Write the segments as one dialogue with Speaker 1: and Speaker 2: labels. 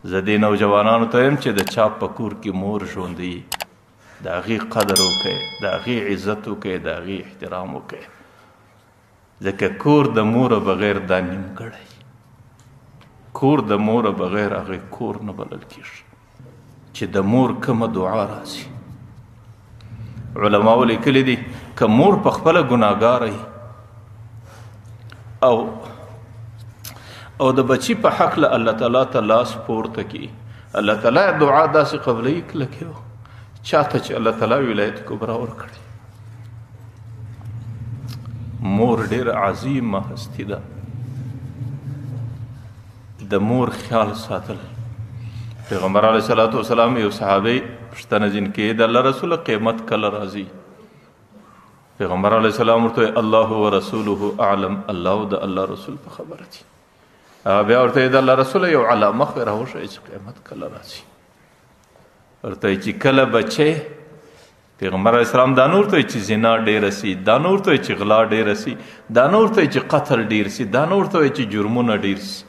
Speaker 1: زه دې نوجوانانو ته یم چې د چا په کور کې مور ژوندی د هغې قدر وکړئ، د هغې عزت وکړئ، د هغې احترام وکړئ، ځکه کور د موره بغیر دا نیمګړی، کور د موره بغیر هغې کور نه بلل کېږي. چې د مور کومه دعا راځي، علماو لیکلي دي که مور په خپله ګناهګاره او د بچي په حق له الله تعالی ته لاس پورته کړي، الله تعالی دعا داسې قبلوي کلکې چاته چې الله تعالی ولایت کبرا ورکړي. مور ډېر عظیمه هستي ده، د مور خیال ساتل. پیغمبر علیه صلات وسلام یو صحابی پوښتنه ځینې کوي د الله رسوله قیامت کله راځي؟ پیغمبر علیه السلام ورته الله ورسوله اعلم، الله او د الله رسول په خبره دي. بیا ورته د الله رسوله یو علامه خو راوښیه چې قیامت کله راځي. ورته چې کله بچی، پیغمبر علیه السلام دا نور ته چې زنا ډېره سي، دا نور ته چې غلا ډېره سي، دا نور ته چې قتل ډېر سي، دا نور ته چې جرمونه ډېر سي.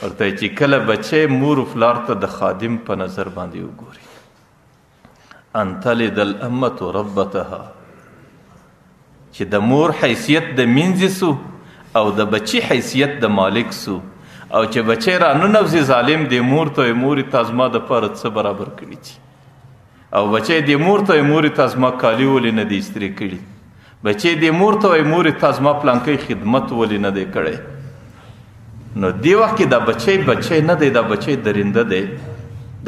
Speaker 1: ورته چې کله بچی مور و پلار ته د خادم په نظر باندې وګوري، ان تلد الامة ربتها، چې د مور حیثیت د مینځې سو او د بچی حیثیت د مالک سو، او چې بچی را ننوځي ظالم د مور ته مورې تا زما دپاره څه برابر کړي دي، او بچی د مور ته مورې تا زما کالي ولې نه دی استری کړي، بچی د مور ته مورې تا زما پلانکی خدمت ولې نه دی کړی. نو دی وخت کې دا بچی نه دی، دا بچی درنده دی،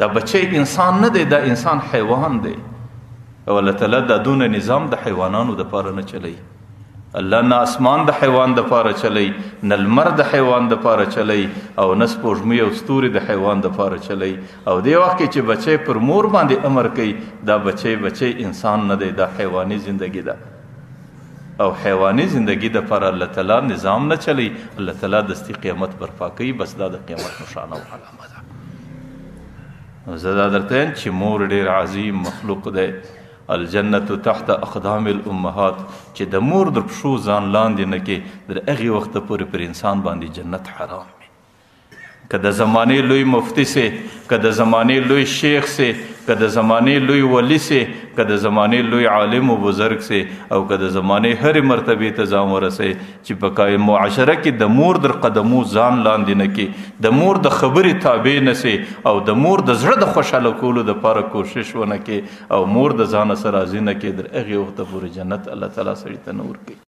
Speaker 1: دا بچی انسان نه دی، دا انسان حیوان دی. او الله تعالی دا دونه نظام د حیوانانو دپاره نه چلی، الله نه اسمان د حیوان دپاره چلی، نه لمر د حیوان دپاره چلی، او نه سپوږمۍ او ستوري د حیوان دپاره چلی. او دی وخت کې چې بچی پر مور باندې امر کوي، دا بچی انسان نه دی، دا حیواني زندگی ده. او حیواني زندگی دپاره الله تعالی نظام نه چلی، الله تعالی دستی قیامت برپا کوي. بس دا د قیامت نښانه او علامه ده. زه دا درته یم چې مور ډېر عظیم مخلوق دی. الجنة تحت اقدام الامهات، چې د مور در پښو ځان لاندې نه کې، در هغې وخته پورې پر انسان باندې جنت حرام وي. که د زمانې لوی مفتی سي، که د زمانې لوی شیخ سي، که د زمانې لوی ولی سي، که د زمانې لوی عالم و بزرگ سي، او که د زمانې هرې مرتبې ته ځان ورسئ، چې په معاشره کې د مور در قدمو ځان لاندې نه کې، د مور د خبرې تابع نه سي، او د مور د زړه د خوشحاله کولو دپاره کوشش ونه کې، او مور د ځانه سره راضي نه کې، در هغې وخته پورې جنت الله تعالی سړي ته نه ورکوي.